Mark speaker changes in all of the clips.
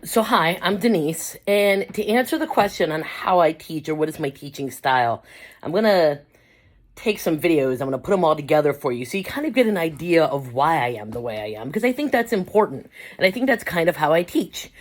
Speaker 1: So, hi, I'm Denise. And to answer the question on how I teach or what is my teaching style, I'm going to take some videos. I'm going to put them all together for you so you kind of get an idea of why I am the way I am, because I think that's important. And I think that's kind of how I teach.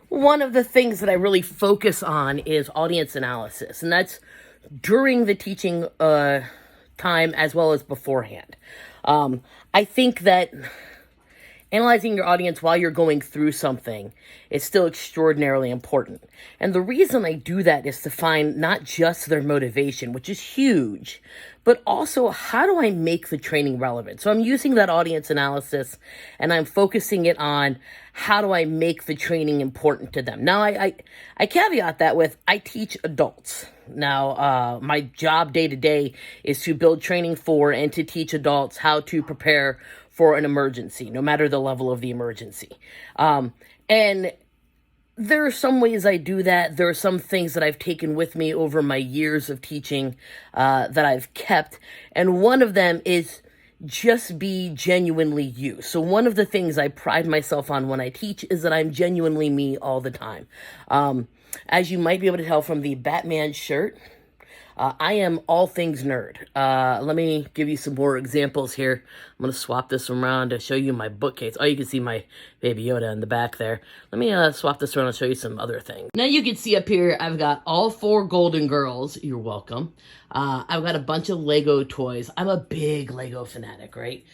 Speaker 1: One of the things that I really focus on is audience analysis, and that's during the teaching time as well as beforehand. I think that analyzing your audience while you're going through something is still extraordinarily important. And the reason I do that is to find not just their motivation, which is huge, but also how do I make the training relevant? So I'm using that audience analysis and I'm focusing it on how do I make the training important to them. Now, I caveat that with I teach adults. Now, my job day to day is to build training for and to teach adults how to prepare for an emergency, no matter the level of the emergency. And there are some ways I do that. There are some things that I've taken with me over my years of teaching that I've kept. And one of them is just be genuinely you. So one of the things I pride myself on when I teach is that I'm genuinely me all the time. As you might be able to tell from the Batman shirt, I am all things nerd. Let me give you some more examples here. I'm going to swap this around to show you my bookcase. Oh, you can see my Baby Yoda in the back there. Let me swap this around and show you some other things. Now you can see up here, I've got all 4 Golden Girls. You're welcome. I've got a bunch of Lego toys. I'm a big Lego fanatic, right?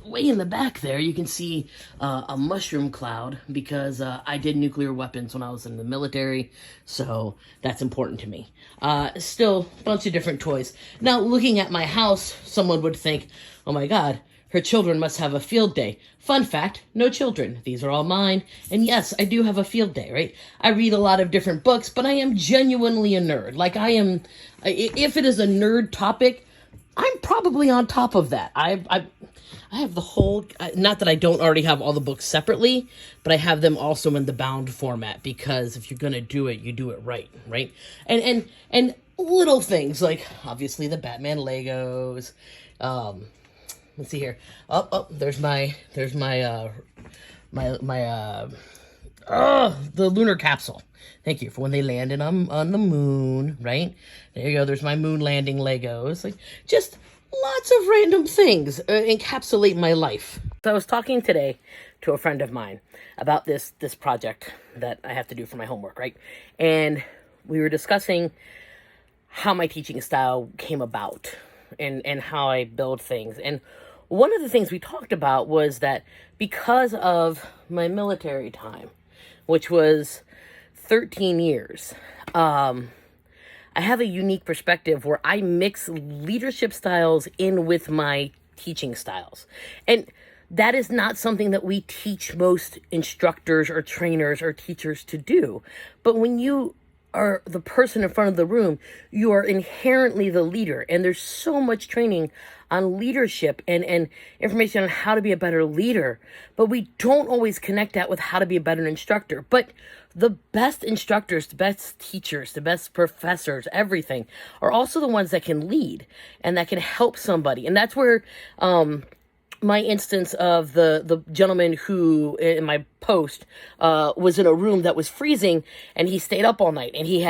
Speaker 1: Way in the back there, you can see a mushroom cloud because I did nuclear weapons when I was in the military, so that's important to me. Still, a bunch of different toys. Now, looking at my house, someone would think, oh my god, her children must have a field day. Fun fact, no children. These are all mine. And yes, I do have a field day, right? I read a lot of different books, but I am genuinely a nerd. Like I am, if it is a nerd topic, I'm probably on top of that. I have the whole, not that I don't already have all the books separately, but I have them also in the bound format because if you're going to do it, you do it right, right? And little things like obviously the Batman Legos, let's see here. There's the lunar capsule. Thank you for when they landed on the moon, right? There you go. There's my moon landing Legos. Like just lots of random things encapsulate my life. So I was talking today to a friend of mine about this project that I have to do for my homework, right? And we were discussing how my teaching style came about and how I build things. And one of the things we talked about was that because of my military time, which was 13 years, I have a unique perspective where I mix leadership styles in with my teaching styles. And that is not something that we teach most instructors or trainers or teachers to do. But when you are the person in front of the room, you are inherently the leader. And there's so much training on leadership and information on how to be a better leader. But we don't always connect that with how to be a better instructor. But the best instructors, the best teachers, the best professors, everything are also the ones that can lead and that can help somebody. And that's where, my instance of the gentleman who in my post was in a room that was freezing and he stayed up all night and he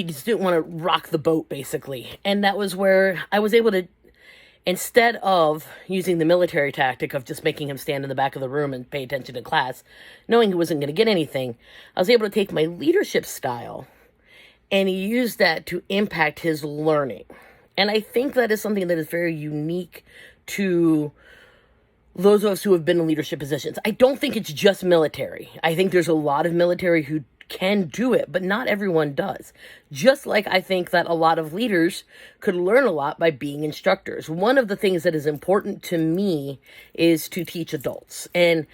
Speaker 1: just didn't want to rock the boat basically. And that was where I was able to, instead of using the military tactic of just making him stand in the back of the room and pay attention to class, knowing he wasn't going to get anything, I was able to take my leadership style and use that to impact his learning. And I think that is something that is very unique to those of us who have been in leadership positions. I don't think it's just military. I think there's a lot of military who can do it, but not everyone does. Just like I think that a lot of leaders could learn a lot by being instructors. One of the things that is important to me is to teach adults. And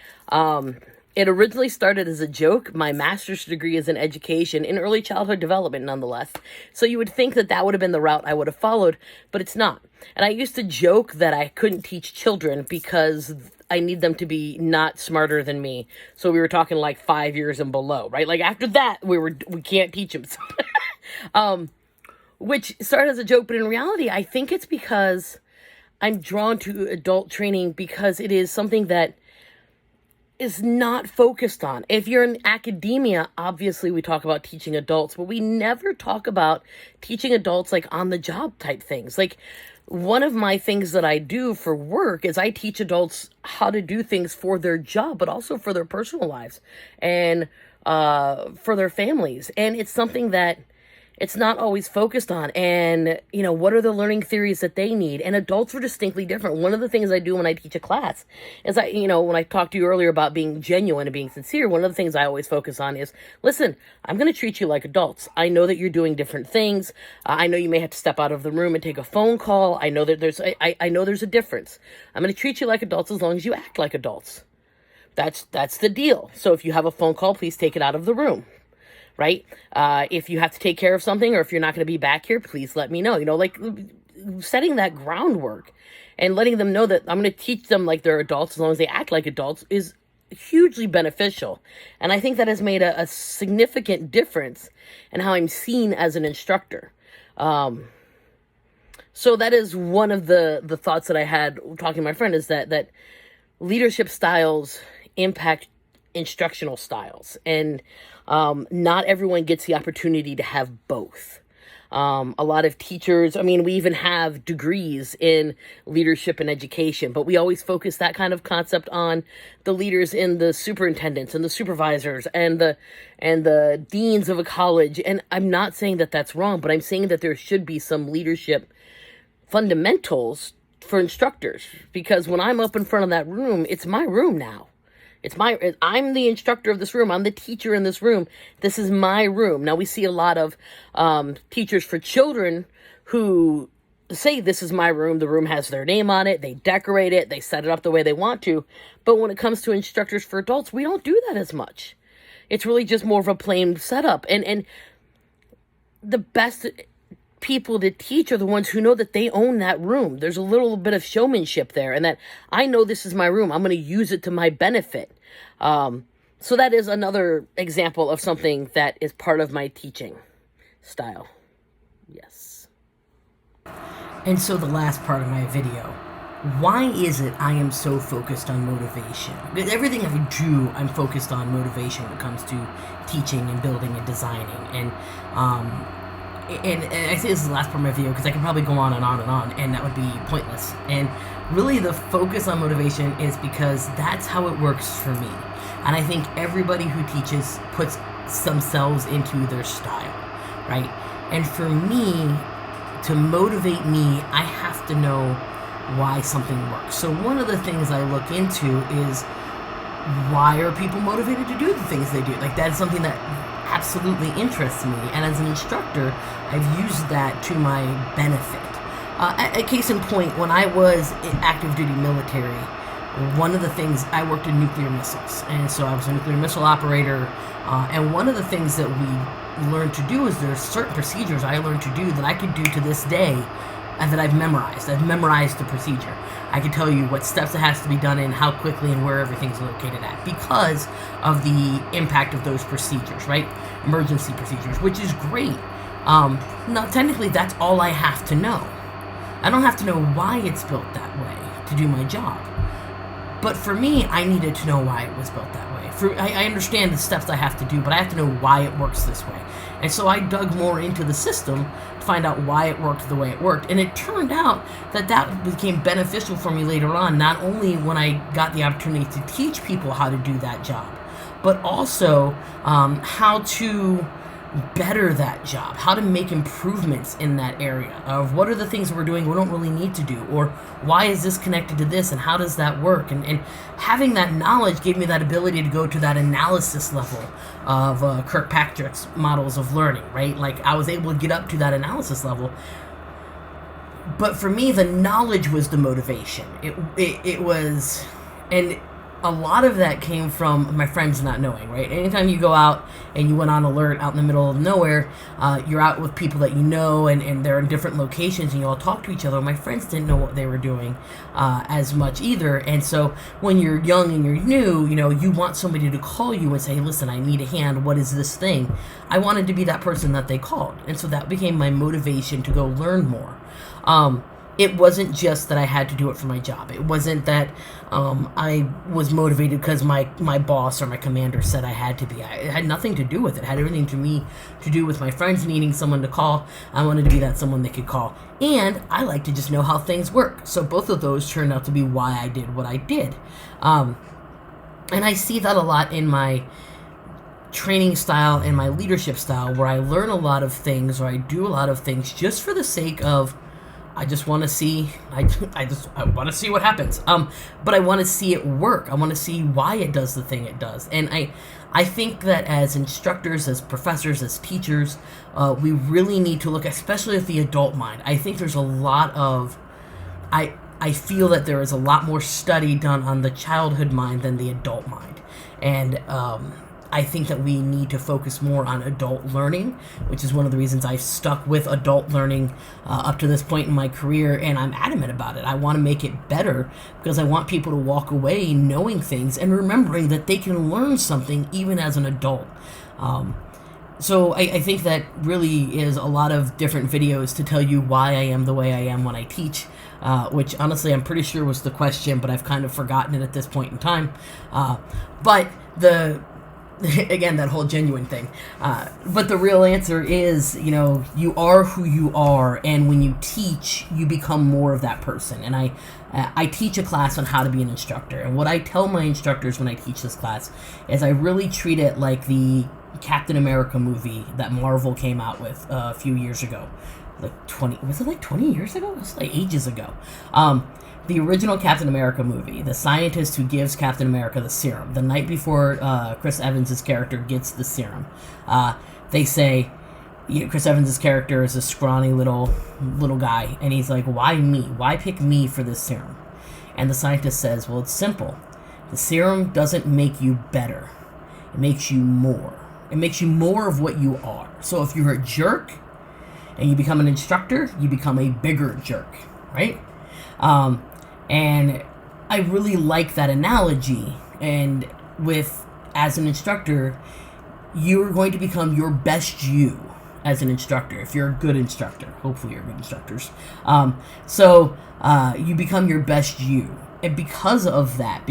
Speaker 1: it originally started as a joke. My master's degree is in education in early childhood development, nonetheless. So you would think that that would have been the route I would have followed, but it's not. And I used to joke that I couldn't teach children because I need them to be not smarter than me. So we were talking like 5 years and below, right? Like after that, we can't teach them. Which started as a joke, but in reality, I think it's because I'm drawn to adult training because it is something that is not focused on. If you're in academia, obviously we talk about teaching adults, but we never talk about teaching adults like on the job type things. Like, one of my things that I do for work is I teach adults how to do things for their job, but also for their personal lives and for their families. And it's something that it's not always focused on. And, what are the learning theories that they need? And adults are distinctly different. One of the things I do when I teach a class is when I talked to you earlier about being genuine and being sincere, one of the things I always focus on is, listen, I'm going to treat you like adults. I know that you're doing different things. I know you may have to step out of the room and take a phone call. I know that I know there's a difference. I'm going to treat you like adults as long as you act like adults. That's the deal. So if you have a phone call, please take it out of the room. Right? If you have to take care of something, or if you're not going to be back here, please let me know. Like setting that groundwork and letting them know that I'm going to teach them like they're adults as long as they act like adults is hugely beneficial. And I think that has made a significant difference in how I'm seen as an instructor. So that is one of the thoughts that I had talking to my friend, is that leadership styles impact instructional styles, and not everyone gets the opportunity to have both. A lot of teachers, we even have degrees in leadership and education, but we always focus that kind of concept on the leaders in the superintendents and the supervisors and the deans of a college. And I'm not saying that that's wrong, but I'm saying that there should be some leadership fundamentals for instructors, because when I'm up in front of that room, it's my room now. I'm the instructor of this room. I'm the teacher in this room. This is my room. Now, we see a lot of teachers for children who say, this is my room. The room has their name on it. They decorate it. They set it up the way they want to. But when it comes to instructors for adults, we don't do that as much. It's really just more of a plain setup. And the best people to teach are the ones who know that they own that room. There's a little bit of showmanship there, and that I know this is my room. I'm going to use it to my benefit. So that is another example of something that is part of my teaching style. Yes. And so the last part of my video, why is it I am so focused on motivation? Because everything I do, I'm focused on motivation when it comes to teaching and building and designing. And I say this is the last part of my video because I can probably go on and on and on, and that would be pointless. And really the focus on motivation is because that's how it works for me. And I think everybody who teaches puts themselves into their style, right? And for me, to motivate me, I have to know why something works. So one of the things I look into is, why are people motivated to do the things they do? Like, that's something that absolutely interests me, and as an instructor, I've used that to my benefit. A case in point, when I was in active duty military, one of the things, I worked in nuclear missiles, and so I was a nuclear missile operator, and one of the things that we learned to do is there's certain procedures I learned to do that I could do to this day, and that I've memorized. I've memorized the procedure. I can tell you what steps it has to be done in, how quickly, and where everything's located at, because of the impact of those procedures, right? Emergency procedures, which is great. Now, technically, that's all I have to know. I don't have to know why it's built that way to do my job. But for me, I needed to know why it was built that way. I understand the steps I have to do, but I have to know why it works this way. And so I dug more into the system to find out why it worked the way it worked. And it turned out that that became beneficial for me later on, not only when I got the opportunity to teach people how to do that job, but also how to better that job, how to make improvements in that area of what are the things we're doing we don't really need to do, or why is this connected to this and how does that work, and having that knowledge gave me that ability to go to that analysis level of Kirkpatrick's models of learning, right? Like, I was able to get up to that analysis level. But for me, the knowledge was the motivation. It was, and a lot of that came from my friends not knowing, right? Anytime you go out and you went on alert out in the middle of nowhere, you're out with people that you know, and they're in different locations, and you all talk to each other. My friends didn't know what they were doing as much either. And so when you're young and you're new, you want somebody to call you and say, hey, listen, I need a hand. What is this thing? I wanted to be that person that they called. And so that became my motivation to go learn more. it wasn't just that I had to do it for my job. It wasn't that I was motivated because my boss or my commander said I had to be. It had nothing to do with it. It had everything to do with my friends needing someone to call. I wanted to be that someone they could call. And I like to just know how things work. So both of those turned out to be why I did what I did. And I see that a lot in my training style and my leadership style, where I learn a lot of things, or I do a lot of things just for the sake of I just want to see. I want to see what happens. But I want to see it work. I want to see why it does the thing it does. And I think that as instructors, as professors, as teachers, we really need to look, especially at the adult mind. I think there's a lot of I feel that there is a lot more study done on the childhood mind than the adult mind, and I think that we need to focus more on adult learning, which is one of the reasons I've stuck with adult learning up to this point in my career, and I'm adamant about it. I want to make it better because I want people to walk away knowing things and remembering that they can learn something even as an adult. So I think that really is a lot of different videos to tell you why I am the way I am when I teach, which honestly I'm pretty sure was the question, but I've kind of forgotten it at this point in time. But again, that whole genuine thing. But the real answer is, you are who you are, and when you teach, you become more of that person. And I teach a class on how to be an instructor, and what I tell my instructors when I teach this class is I really treat it like the Captain America movie that Marvel came out with a few years ago. Was it like 20 years ago? It was like ages ago. The original Captain America movie, the scientist who gives Captain America the serum, the night before Chris Evans' character gets the serum, they say, Chris Evans' character is a scrawny little guy, and he's like, why me? Why pick me for this serum? And the scientist says, well, it's simple. The serum doesn't make you better. It makes you more. It makes you more of what you are. So if you're a jerk and you become an instructor, you become a bigger jerk, right? And I really like that analogy. And as an instructor, you're going to become your best you as an instructor, if you're a good instructor. Hopefully you're good instructors. So you become your best you. And because of that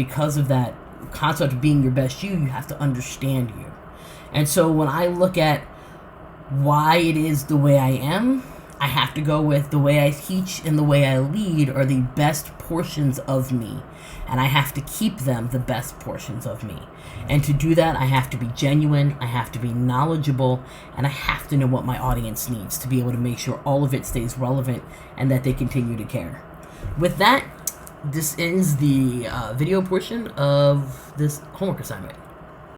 Speaker 1: concept of being your best you have to understand you. And so when I look at why it is the way I am, I have to go with the way I teach and the way I lead are the best portions of me. And I have to keep them the best portions of me. And to do that, I have to be genuine, I have to be knowledgeable, and I have to know what my audience needs to be able to make sure all of it stays relevant and that they continue to care. With that, this is the video portion of this homework assignment.